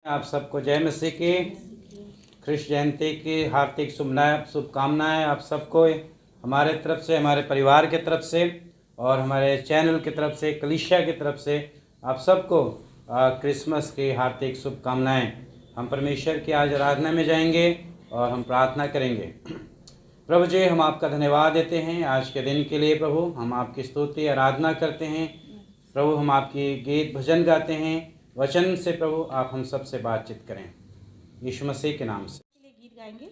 आप सबको जय मसीह की कृष्ण जयंती की हार्दिक शुभकामनाएं आप सबको हमारे तरफ से, हमारे परिवार के तरफ से और हमारे चैनल की तरफ से, कलीसिया की तरफ से आप सबको क्रिसमस की हार्दिक शुभकामनाएं। हम परमेश्वर की आज आराधना में जाएंगे और हम प्रार्थना करेंगे। प्रभु जी, हम आपका धन्यवाद देते हैं आज के दिन के लिए। प्रभु, हम आपकी स्तुति आराधना करते हैं। प्रभु, हम आपकी गीत भजन गाते हैं। वचन से प्रभु आप हम सब से बातचीत करें, यीशु मसीह के नाम से। गीत गाएंगे।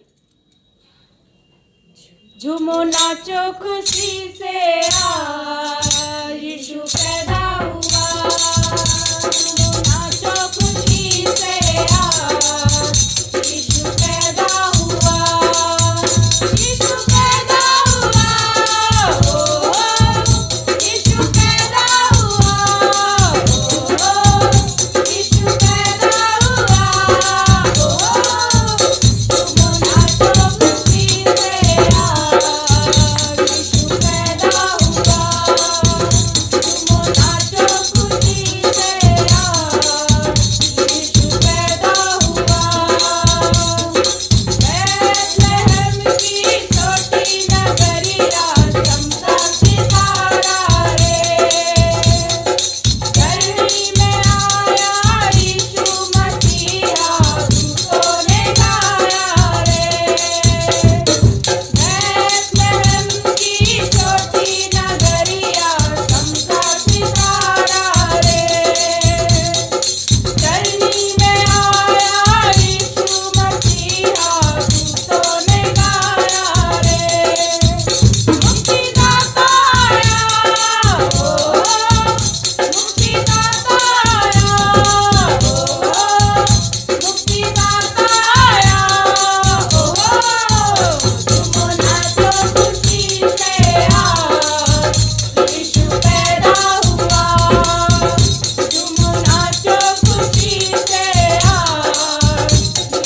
झूमो नाचो खुशी से आज यीशु पैदा हुआ। झूमो नाचो खुशी से आज यीशु पैदा हुआ। यीशु पैदा हुआ, ओ यीशु पैदा हुआ, ओ यीशु पैदा हुआ, ओ झूमो नाचो खुशी से आज यीशु पैदा हुआ। झूमो नाचो खुशी से आज यीशु पैदा हुआ। बैतलहम की छोटी नगरिया चमका सितारा रे। धरती में आया यीशु मसीहा, दूतों ने गाया रे। बैतलहम की छोटी नगरिया चमका सितारा रे। धरती में आया यीशु मसीहा, दूतों ने गाया रे। मुक्तिदाता आया, ओ मुक्तिदाता आया, ओ मुक्तिदाता आया, ओ झूमो नाचो खुशी से आज यीशु पैदा हुआ। झूमो नाचो खुशी से आज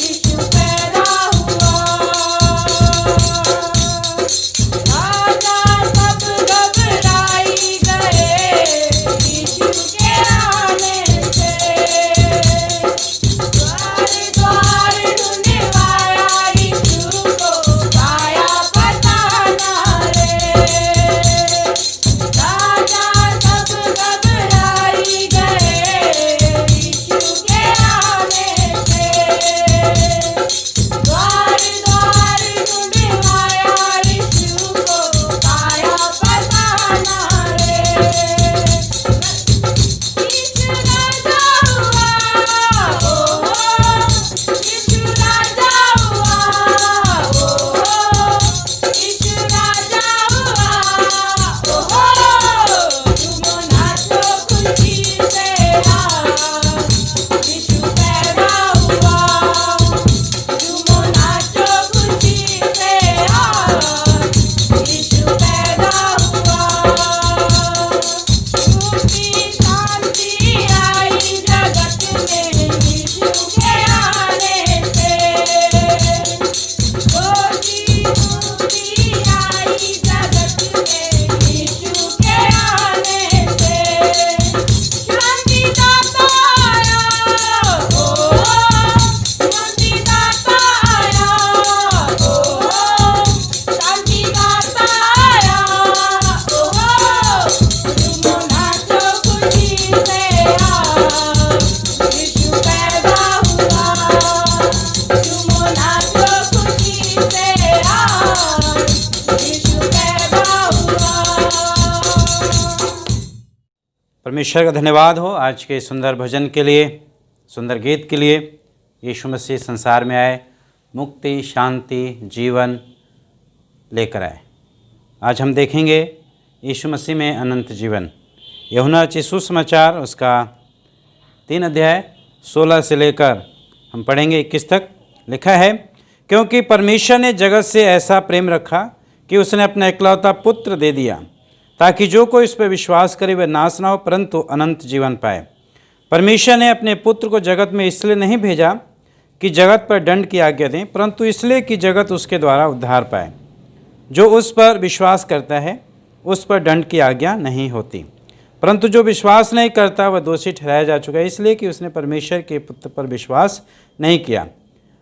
यीशु पैदा हुआ। राजा सब घबराई गए यीशु के आने से। द्वार द्वार ढूंढवाया यीशु को, पाया पता ना रे। राजा सब घबराई गए यीशु के आने से। द्वार द्वार ढूंढवाया यीशु को, पाया पता ना रे। यीशु राजा हुआ, ओ यीशु राजा हुआ, ओ यीशु राजा हुआ, ओ झूमो नाचो खुशी से आज यीशु पैदा हुआ। झूमो नाचो खुशी से आज यीशु पैदा हुआ। मुक्ति शांति आई जगत में यीशु के आने से। खुशी मुक्ति आई जगत में यीशु के आने से। शांतिदाता आया, ओ शांतिदाता आया, ओ शांतिदाता आया, ओ झूमो नाचो खुशी से आज यीशु पैदा हुआ। झूमो नाचो खुशी से आज यीशु पैदा हुआ। परमेश्वर का धन्यवाद हो आज के सुंदर भजन के लिए, सुंदर गीत के लिए। यीशु मसीह संसार में आए, मुक्ति, शांति, जीवन लेकर आए। आज हम देखेंगे यीशु मसीह में अनंत जीवन। यूहन्ना रचित सुसमाचार उसका 3 अध्याय 16 से लेकर हम पढ़ेंगे 21 तक। लिखा है, क्योंकि परमेश्वर ने जगत से ऐसा प्रेम रखा कि उसने अपना इकलौता पुत्र दे दिया, ताकि जो कोई इस पर विश्वास करे वह नाश ना हो परंतु अनंत जीवन पाए। परमेश्वर ने अपने पुत्र को जगत में इसलिए नहीं भेजा कि जगत पर दंड की आज्ञा दें, परंतु इसलिए कि जगत उसके द्वारा उद्धार पाए। जो उस पर विश्वास करता है उस पर दंड की आज्ञा नहीं होती। परंतु जो विश्वास नहीं करता वह दोषी ठहराया जा चुका है, इसलिए कि उसने परमेश्वर के पुत्र पर विश्वास नहीं किया।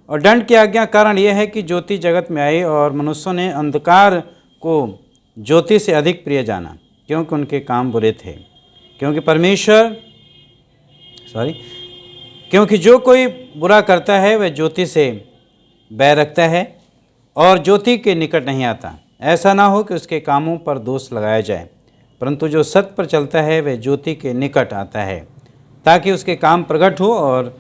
और दंड की आज्ञा कारण यह है कि ज्योति जगत में आई और मनुष्यों ने अंधकार को ज्योति से अधिक प्रिय जाना, क्योंकि उनके काम बुरे थे। क्योंकि जो कोई बुरा करता है वह ज्योति से बैर रखता है और ज्योति के निकट नहीं आता, ऐसा ना हो कि उसके कामों पर दोष लगाया जाए। परंतु जो सत्य पर चलता है वह ज्योति के निकट आता है, ताकि उसके काम प्रकट हो और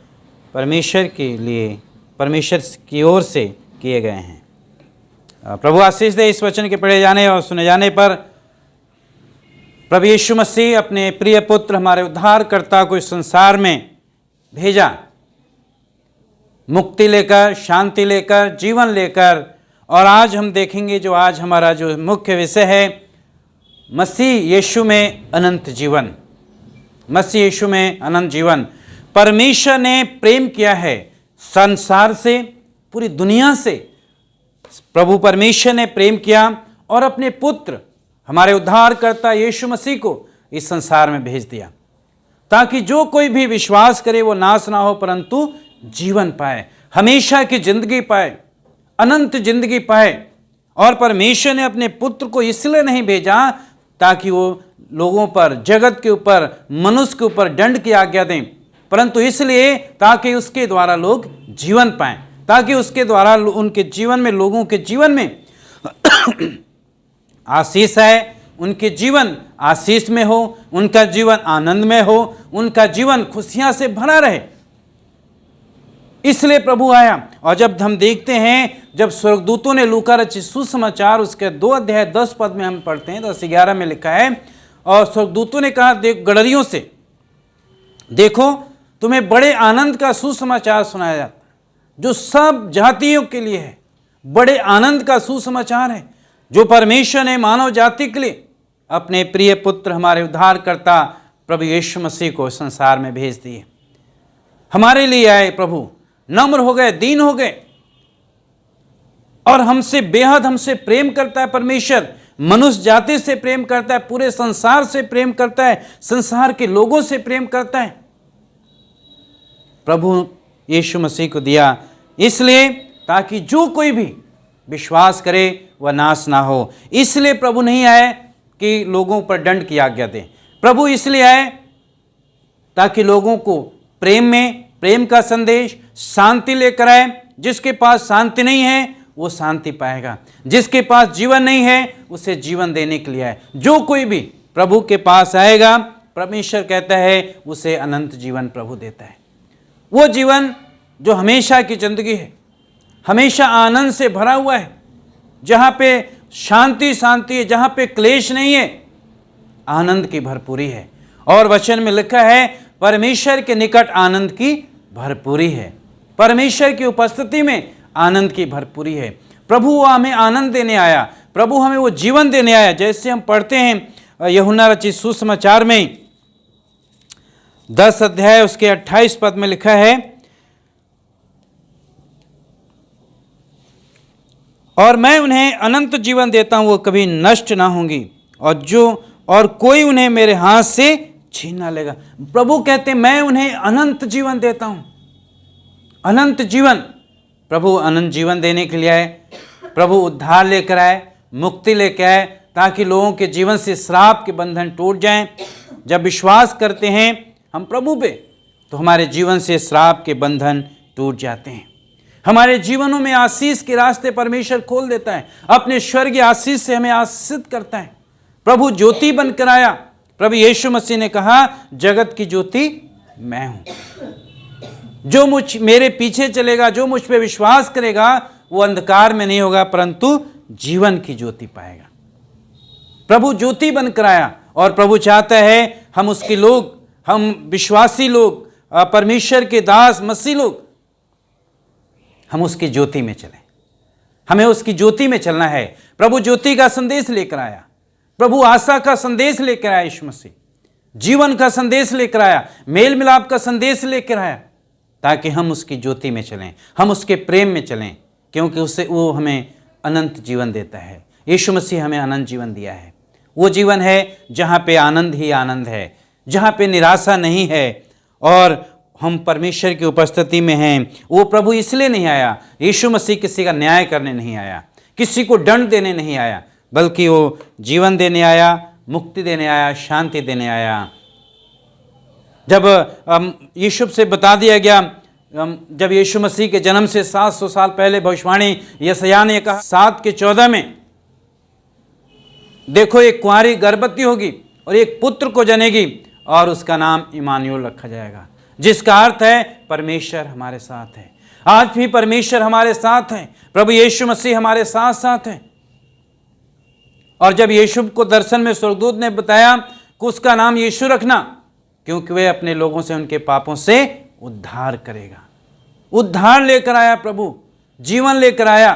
परमेश्वर की ओर से किए गए हैं। प्रभु आशीष दे। इस वचन के पढ़े जाने और सुने जाने पर प्रभु यीशु मसीह अपने प्रिय पुत्र हमारे उद्धारकर्ता को इस संसार में भेजा, मुक्ति लेकर, शांति लेकर, जीवन लेकर। और आज हम देखेंगे जो आज हमारा जो मुख्य विषय है, मसीह यीशु में अनंत जीवन। मसीह यीशु में अनंत जीवन। परमेश्वर ने प्रेम किया है संसार से, पूरी दुनिया से। प्रभु परमेश्वर ने प्रेम किया और अपने पुत्र हमारे उद्धारकर्ता यीशु मसीह को इस संसार में भेज दिया, ताकि जो कोई भी विश्वास करे वो नाश ना हो परंतु जीवन पाए, हमेशा की जिंदगी पाए, अनंत जिंदगी पाए। और परमेश्वर ने अपने पुत्र को इसलिए नहीं भेजा ताकि वो लोगों पर, जगत के ऊपर, मनुष्य के ऊपर दंड की आज्ञा दें, परंतु इसलिए ताकि उसके द्वारा लोग जीवन पाएं, ताकि उसके द्वारा उनके जीवन में, लोगों के जीवन में आशीष है, उनके जीवन आशीष में हो, उनका जीवन आनंद में हो, उनका जीवन खुशियां से भरा रहे। इसलिए प्रभु आया। और जब हम देखते हैं, जब स्वर्गदूतों ने लूका रचित सुसमाचार उसके 2 अध्याय 10 पद में हम पढ़ते हैं, 10-11 में लिखा है, और स्वर्गदूतों ने कहा गडरियों से, देखो तुम्हें बड़े आनंद का सुसमाचार सुनाया जाता है, जो सब जातियों के लिए है। बड़े आनंद का सुसमाचार है जो परमेश्वर ने मानव जाति के लिए अपने प्रिय पुत्र हमारे उद्धारकर्ता प्रभु यीशु मसीह को संसार में भेज दिए। हमारे लिए आए प्रभु, नम्र हो गए, दीन हो गए, और हमसे बेहद हमसे प्रेम करता है परमेश्वर। मनुष्य जाति से प्रेम करता है, पूरे संसार से प्रेम करता है, संसार के लोगों से प्रेम करता है। प्रभु यीशु मसीह को दिया इसलिए ताकि जो कोई भी विश्वास करे वह नाश ना हो। इसलिए प्रभु नहीं आए कि लोगों पर दंड की आज्ञा दे। प्रभु इसलिए आए ताकि लोगों को प्रेम में, प्रेम का संदेश, शांति लेकर आए। जिसके पास शांति नहीं है वो शांति पाएगा, जिसके पास जीवन नहीं है उसे जीवन देने के लिए आए। जो कोई भी प्रभु के पास आएगा, परमेश्वर कहता है उसे अनंत जीवन प्रभु देता है। वो जीवन जो हमेशा की जिंदगी है, हमेशा आनंद से भरा हुआ है, जहाँ पे शांति शांति है, जहाँ पे क्लेश नहीं है, आनंद की भरपूरी है। और वचन में लिखा है परमेश्वर के निकट आनंद की भरपूरी है। परमेश्वर की उपस्थिति में आनंद की भरपूरी है। प्रभु हमें आनंद देने आया, प्रभु हमें वो जीवन देने आया। जैसे हम पढ़ते हैं यूहन्ना रचित सुसमाचार में 10 अध्याय उसके 28 पद में लिखा है, और मैं उन्हें अनंत जीवन देता हूं, वो कभी नष्ट ना होंगी, और कोई उन्हें मेरे हाथ से छीन ना लेगा। प्रभु कहते मैं उन्हें अनंत जीवन देता हूं, अनंत जीवन। प्रभु अनंत जीवन देने के लिए आए। प्रभु उद्धार लेकर आए, मुक्ति लेकर आए, ताकि लोगों के जीवन से श्राप के बंधन टूट जाएं। जब विश्वास करते हैं हम प्रभु पे, तो हमारे जीवन से श्राप के बंधन टूट जाते हैं। हमारे जीवनों में आशीष के रास्ते परमेश्वर खोल देता है, अपने स्वर्गीय आशीष से हमें आशीषित करता है। प्रभु ज्योति बनकर आया। प्रभु यीशु मसीह ने कहा जगत की ज्योति मैं हूं। जो मेरे पीछे चलेगा, जो मुझ पे विश्वास करेगा, वो अंधकार में नहीं होगा परंतु जीवन की ज्योति पाएगा। प्रभु ज्योति बनकर आया और प्रभु चाहता है हम उसके लोग, हम विश्वासी लोग, परमेश्वर के दास मसीह लोग, हम उसकी ज्योति में चलें। हमें उसकी ज्योति में चलना है। प्रभु ज्योति का संदेश लेकर आया, प्रभु आशा का संदेश लेकर आया, यीशु मसीह जीवन का संदेश लेकर आया, मेल मिलाप का संदेश लेकर आया, ताकि हम उसकी ज्योति में चलें, हम उसके प्रेम में चलें, क्योंकि उससे वो हमें अनंत जीवन देता है। यीशु मसीह हमें अनंत जीवन दिया है। वो जीवन है जहाँ पे आनंद ही आनंद है, जहाँ पे निराशा नहीं है और हम परमेश्वर की उपस्थिति में हैं। वो प्रभु इसलिए नहीं आया, यीशु मसीह किसी का न्याय करने नहीं आया, किसी को दंड देने नहीं आया, बल्कि वो जीवन देने आया, मुक्ति देने आया, शांति देने आया। जब यीशु से बता दिया गया, जब यीशु मसीह के जन्म से 700 साल पहले भविष्यवाणी यशायाह ने कहा 7:14 में, देखो एक कुंवारी गर्भवती होगी और एक पुत्र को जनेगी और उसका नाम इमानुएल रखा जाएगा, जिसका अर्थ है परमेश्वर हमारे साथ है। आज भी परमेश्वर हमारे साथ है, प्रभु यीशु मसीह हमारे साथ साथ है। और जब यीशु को दर्शन में स्वर्गदूत ने बताया कि उसका नाम यीशु रखना, क्योंकि वह अपने लोगों से उनके पापों से उद्धार करेगा। उद्धार लेकर आया प्रभु, जीवन लेकर आया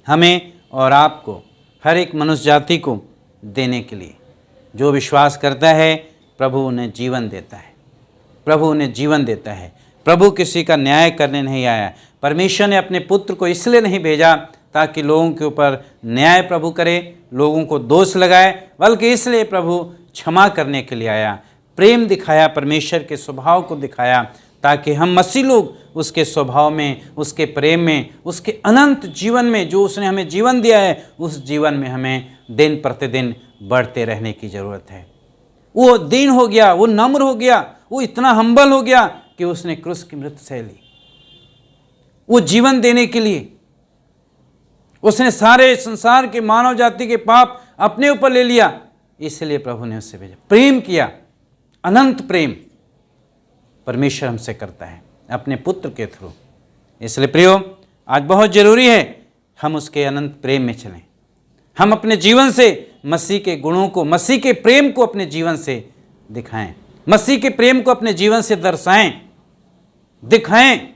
हमें और आपको, हर एक मनुष्य जाति को देने के लिए। जो विश्वास करता है प्रभु उन्हें जीवन देता है, प्रभु उन्हें जीवन देता है। प्रभु किसी का न्याय करने नहीं आया। परमेश्वर ने अपने पुत्र को इसलिए नहीं भेजा ताकि लोगों के ऊपर न्याय प्रभु करे, लोगों को दोष लगाए, बल्कि इसलिए प्रभु क्षमा करने के लिए आया, प्रेम दिखाया, परमेश्वर के स्वभाव को दिखाया, ताकि हम मसीह लोग उसके स्वभाव में, उसके प्रेम में, उसके अनंत जीवन में, जो उसने हमें जीवन दिया है, उस जीवन में हमें दिन प्रतिदिन बढ़ते रहने की ज़रूरत है। वो दीन हो गया, वो नम्र हो गया, वो इतना हम्बल हो गया कि उसने क्रूस की मृत्यु सह ली। वो जीवन देने के लिए उसने सारे संसार के मानव जाति के पाप अपने ऊपर ले लिया, इसलिए प्रभु ने उससे भेजा। प्रेम किया, अनंत प्रेम परमेश्वर हमसे करता है अपने पुत्र के थ्रू। इसलिए प्रियो, आज बहुत जरूरी है हम उसके अनंत प्रेम में चलें। हम अपने जीवन से मसीह के गुणों को, मसीह के प्रेम को अपने जीवन से दिखाएं, मसीह के प्रेम को अपने जीवन से दर्शाएं, दिखाएं,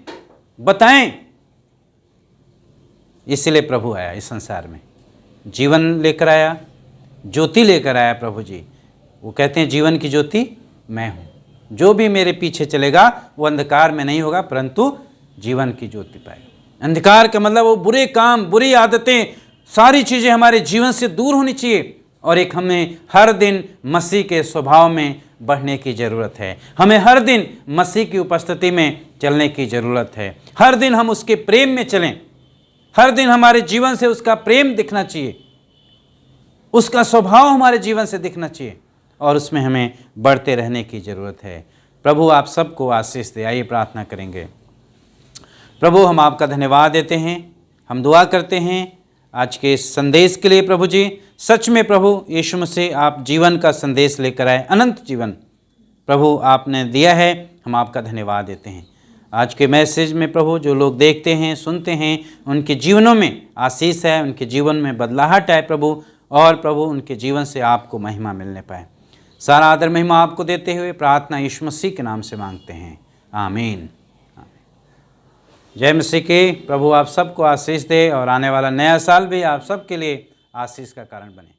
बताएं। इसलिए प्रभु आया इस संसार में, जीवन लेकर आया, ज्योति लेकर आया प्रभु जी। वो कहते हैं जीवन की ज्योति मैं हूँ, जो भी मेरे पीछे चलेगा वो अंधकार में नहीं होगा परंतु जीवन की ज्योति पाएगा। अंधकार का मतलब वो बुरे काम, बुरी आदतें, सारी चीज़ें हमारे जीवन से दूर होनी चाहिए और एक हमें हर दिन मसीह के स्वभाव में बढ़ने की ज़रूरत है। हमें हर दिन मसीह की उपस्थिति में चलने की ज़रूरत है। हर दिन हम उसके प्रेम में चलें, हर दिन हमारे जीवन से उसका प्रेम दिखना चाहिए, उसका स्वभाव हमारे जीवन से दिखना चाहिए और उसमें हमें बढ़ते रहने की ज़रूरत है। प्रभु आप सबको आशीष दे। आइए प्रार्थना करेंगे। प्रभु हम आपका धन्यवाद देते हैं, हम दुआ करते हैं आज के इस संदेश के लिए। प्रभु जी सच में प्रभु यीशु मसीह आप जीवन का संदेश लेकर आए, अनंत जीवन प्रभु आपने दिया है, हम आपका धन्यवाद देते हैं। आज के मैसेज में प्रभु जो लोग देखते हैं, सुनते हैं, उनके जीवनों में आशीष है, उनके जीवन में बदलाहट है प्रभु, और प्रभु उनके जीवन से आपको महिमा मिलने पाए। सारा आदर महिमा आपको देते हुए प्रार्थना यीशु मसीह के नाम से मांगते हैं, आमीन। जय मसीह की। प्रभु आप सबको आशीष दे और आने वाला नया साल भी आप सबके लिए आशीष का कारण बने।